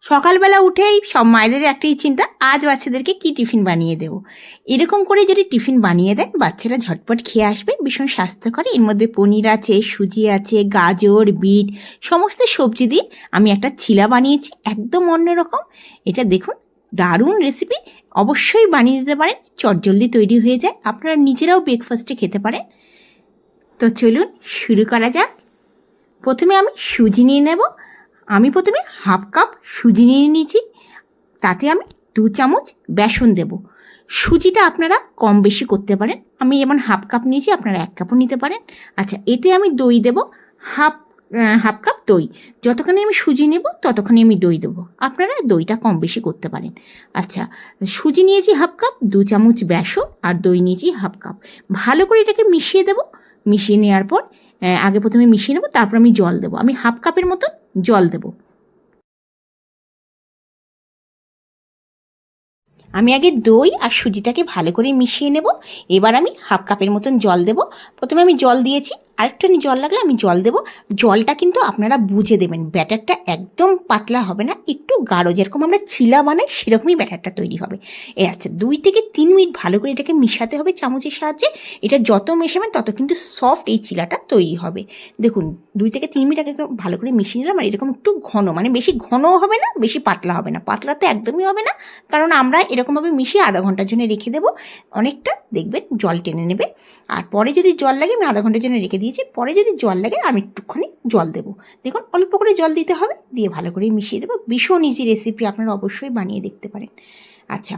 সকালবেলা উঠেই সব মায়েদের একটাই চিন্তা, আজ বাচ্চাদেরকে কি টিফিন বানিয়ে দেবো। এরকম করে যদি টিফিন বানিয়ে দেন, বাচ্চারা ঝটপট খেয়ে আসবে, ভীষণ স্বাস্থ্যকর। এর মধ্যে পনির আছে, সুজি আছে, গাজর, বিট, সমস্ত সবজি দিয়ে আমি একটা চিলা বানিয়েছি, একদম অন্যরকম। এটা দেখুন, দারুণ রেসিপি। অবশ্যই বানিয়ে দিতে পারেন, চটজলদি তৈরি হয়ে যায়, আপনারা নিজেরাও ব্রেকফাস্টে খেতে পারেন। তো চলুন শুরু করা যাক। প্রথমে আমি সুজি নিয়ে নেব। আমি প্রথমে হাফ কাপ সুজি নিয়ে নিয়েছি, তাতে আমি 2 চামচ বেসন দেব। সুজিটা আপনারা কম বেশি করতে পারেন, আমি যেমন হাফ কাপ নিয়েছি, আপনারা 1 কাপও নিতে পারেন। আচ্ছা, এতে আমি দই দেব, হাফ হাফ কাপ দই। যতখানি আমি সুজি নেব ততখানি আমি দই দেবো, আপনারা দইটা কম বেশি করতে পারেন। আচ্ছা, সুজি নিয়েছি হাফ কাপ, 2 চামচ বেসন আর দই নিয়েছি হাফ কাপ। ভালো করে এটাকে মিশিয়ে দেব। মিশিয়ে নেওয়ার পর আগে প্রথমে মিশিয়ে নেব, তারপর আমি জল দেবো। আমি হাফ কাপের মতো জল দেবো। আমি আগে দই আর সুজিটাকে ভালো করে মিশিয়ে নেব। এবার আমি হাফ কাপের মতন জল দেব। প্রথমে আমি জল দিয়েছি, আরেকটুখানি জল লাগলে আমি জল দেব। জলটা কিন্তু আপনারা বুঝে দেবেন, ব্যাটারটা একদম পাতলা হবে না, একটু গাঢ়, যেরকম আমরা চিলা বানাই সেরকমই ব্যাটারটা তৈরি হবে। আচ্ছা, 2 থেকে 3 মিনিট ভালো করে এটাকে মিশাতে হবে চামচের সাহায্যে। এটা যত মেশাবেন তত কিন্তু সফট এই চিলাটা তৈরি হবে। দেখুন, 2 থেকে 3 মিনিট আগে ভালো করে মিশিয়ে নিলাম। আর এরকম একটু ঘন, মানে বেশি ঘনও হবে না, বেশি পাতলা হবে না। পাতলা তো একদমই হবে না, কারণ আমরা এরকমভাবে মিশিয়ে আধা ঘন্টার জন্য রেখে দেবো। অনেকটা দেখবেন জল টেনে নেবে। আর পরে যদি জল লাগে, আমি আধা ঘন্টার জন্য রেখে দিয়েছি, পরে যদি জল লাগে আমি একটুখানি জল দেবো। দেখুন, অল্প করে জল দিতে হবে, দিয়ে ভালো করে মিশিয়ে দেবো। ভীষণ ইজি রেসিপি, আপনারা অবশ্যই বানিয়ে দেখতে পারেন। আচ্ছা,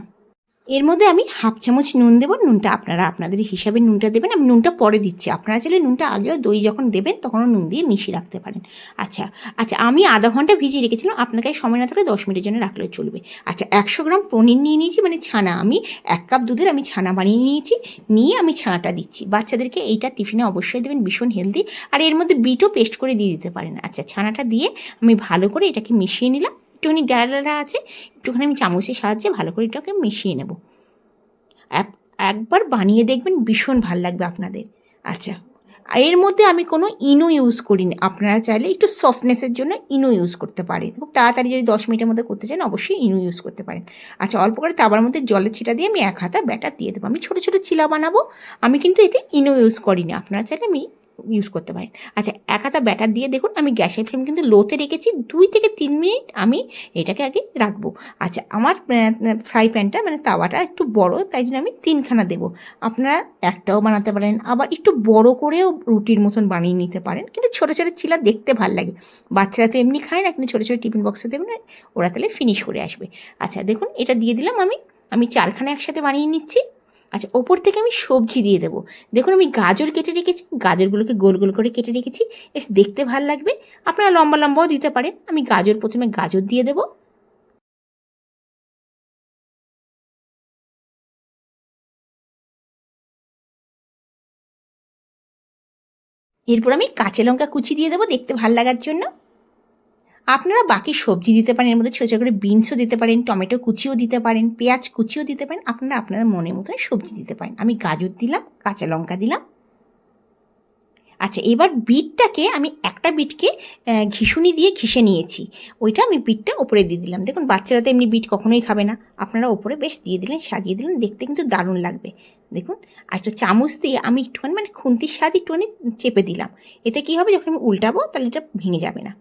এর মধ্যে আমি হাফ চামচ নুন দেবো। নুনটা আপনারা আপনাদের হিসাবে নুনটা দেবেন, আমি নুনটা পরে দিচ্ছি। আপনারা চাইলে নুনটা আগেও দই যখন দেবেন তখনও নুন দিয়ে মিশিয়ে রাখতে পারেন। আচ্ছা আচ্ছা, আমি আধা ঘন্টা ভিজিয়ে রেখেছিলাম, আপনাকে সময় না থাকলে 10 মিনিটের জন্য রাখলেও চলবে। আচ্ছা, 100 গ্রাম পনির নিয়ে নিয়েছি, মানে ছানা। আমি 1 কাপ দুধের আমি ছানা বানিয়ে নিয়েছি, নিয়ে আমি ছানাটা দিচ্ছি। বাচ্চাদেরকে এইটা টিফিনে অবশ্যই দেবেন, ভীষণ হেলদি। আর এর মধ্যে বিটও পেস্ট করে দিয়ে দিতে পারেন। আচ্ছা, ছানাটা দিয়ে আমি ভালো করে এটাকে মিশিয়ে নিলাম। একটুখানি ডালা আছে, একটুখানি আমি চামচের সাহায্যে ভালো করে এটাকে মিশিয়ে নেব। একবার বানিয়ে দেখবেন, ভীষণ ভাল লাগবে আপনাদের। আচ্ছা, আর এর মধ্যে আমি কোনো ইনো ইউজ করিনি, আপনারা চাইলে একটু সফটনেসের জন্য ইনো ইউজ করতে পারেন। খুব তাড়াতাড়ি যদি 10 মিনিটের মধ্যে করতে চান, অবশ্যই ইনো ইউজ করতে পারেন। আচ্ছা, অল্প করে তাওয়ার মধ্যে জলের ছিটা দিয়ে আমি 1 হাতা ব্যাটার দিয়ে দেবো। আমি ছোটো ছোটো চিলা বানাবো, আমি কিন্তু এতে ইনো ইউজ করিনি, আপনারা চাইলে আমি ইউজ করতে পারেন। আচ্ছা, 1 হাতা ব্যাটার দিয়ে দেখুন, আমি গ্যাসের ফ্লেম কিন্তু লোতে রেখেছি। 2 থেকে 3 মিনিট আমি এটাকে আগে রাখবো। আচ্ছা, আমার ফ্রাই প্যানটা মানে তাওয়াটা একটু বড়, তাই জন্য আমি 3খানা দেবো। আপনারা একটাও বানাতে পারেন, আবার একটু বড় করেও রুটির মতন বানিয়ে নিতে পারেন, কিন্তু ছোটো ছোটো চিলা দেখতে ভাল লাগে। বাচ্চারা তো এমনি খায় না, কিন্তু ছোটো ছোটো টিফিন বক্সে দেবেন, ওরা তাহলে ফিনিশ করে আসবে। আচ্ছা দেখুন, এটা দিয়ে দিলাম। আমি 4খানা একসাথে বানিয়ে নিচ্ছি। আচ্ছা, ওপর থেকে আমি সবজি দিয়ে দেবো। দেখুন, আমি গাজর কেটে রেখেছি, গাজরগুলোকে গোল গোল করে কেটে রেখেছি, বেশ দেখতে ভাল লাগবে। আপনারা লম্বা লম্বাও দিতে পারেন। আমি প্রথমে গাজর দিয়ে দেবো। এরপর আমি কাঁচা লঙ্কা কুচি দিয়ে দেবো দেখতে ভাল লাগার জন্য। আপনারা বাকি সবজি দিতে পারেন, এর মধ্যে ছোটো ছোটো করে বিনসও দিতে পারেন, টমেটো কুচিও দিতে পারেন, পেঁয়াজ কুচিও দিতে পারেন। আপনারা আপনাদের মনের মতন সবজি দিতে পারেন। আমি গাজর দিলাম, কাঁচা লঙ্কা দিলাম। আচ্ছা, এবার বিটটাকে আমি একটা বিটকে ঘিসুনি দিয়ে ঘিষে নিয়েছি, ওইটা আমি বিটটা ওপরে দিয়ে দিলাম। দেখুন, বাচ্চারা তো এমনি বিট কখনোই খাবে না, আপনারা ওপরে বেশ দিয়ে দিলেন, সাজিয়ে দিলেন, দেখতে কিন্তু দারুণ লাগবে। দেখুন, আর একটা চামচ দিয়ে আমি একটুখানি মানে খুন্তির সাহায্যে একটুখানি চেপে দিলাম। এতে কী হবে, যখন আমি উল্টাবো তাহলে এটা ভেঙে যাবে না।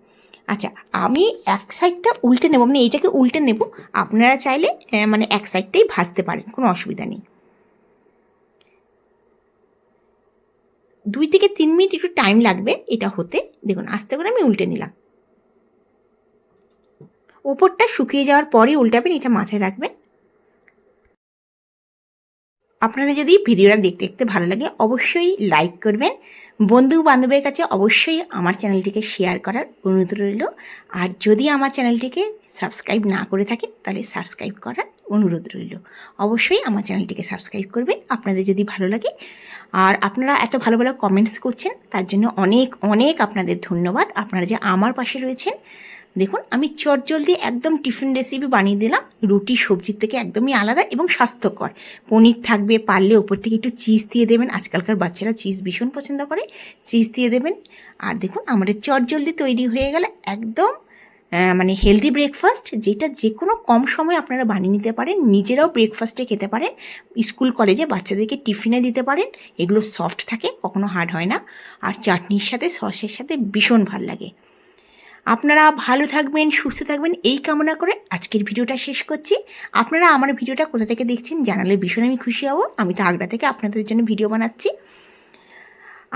আচ্ছা, আমি এক সাইডটা উল্টে নেব, মানে এইটাকে উল্টে নেব। আপনারা চাইলে মানে এক সাইডটাই ভাজতে পারেন, কোনো অসুবিধা নেই। 2 থেকে 3 মিনিট একটু টাইম লাগবে এটা হতে। দেখুন, আস্তে করে আমি উল্টে নিলাম। ওপরটা শুকিয়ে যাওয়ার পরেই উল্টাবেন, এটা মাথায় রাখবেন। আপনারা যদি ভিডিওটা দেখতে দেখতে ভালো লাগে, অবশ্যই লাইক করবেন। বন্ধু বান্ধবের কাছে অবশ্যই আমার চ্যানেলটিকে শেয়ার করার অনুরোধ রইল। আর যদি আমার চ্যানেলটিকে সাবস্ক্রাইব না করে থাকেন, তাহলে সাবস্ক্রাইব করার অনুরোধ রইল। অবশ্যই আমার চ্যানেলটিকে সাবস্ক্রাইব করবেন আপনাদের যদি ভালো লাগে। আর আপনারা এত ভালো ভালো কমেন্টস করছেন, তার জন্য অনেক অনেক আপনাদের ধন্যবাদ। আপনারা যে আমার পাশে রয়েছেন। দেখুন, আমি চটজলদি একদম টিফিন রেসিপি বানিয়ে দিলাম, রুটি সবজির থেকে একদমই আলাদা এবং স্বাস্থ্যকর। পনির থাকবে, পারলে ওপর থেকে একটু চিজ দিয়ে দেবেন, আজকালকার বাচ্চারা চিজ ভীষণ পছন্দ করে, চিজ দিয়ে দেবেন। আর দেখুন, আমাদের চটজলদি তৈরি হয়ে গেল একদম মানে হেলদি ব্রেকফাস্ট, যেটা যে কোনো কম সময়ে আপনারা বানিয়ে নিতে পারেন, নিজেরাও ব্রেকফাস্টে খেতে পারেন, স্কুল কলেজে বাচ্চাদেরকে টিফিনে দিতে পারেন। এগুলো সফট থাকে, কখনো হার্ড হয় না, আর চাটনির সাথে সসের সাথে ভীষণ ভাল লাগে। আপনারা ভালো থাকবেন, সুস্থ থাকবেন এই কামনা করে আজকের ভিডিওটা শেষ করছি। আপনারা আমার ভিডিওটা কোথা থেকে দেখছেন জানালে ভীষণ আমি খুশি হব। আমি তো আগ্রা থেকে আপনাদের জন্য ভিডিও বানাচ্ছি।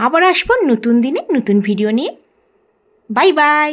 আবার আসবো নতুন দিনে নতুন ভিডিও নিয়ে। Bye bye.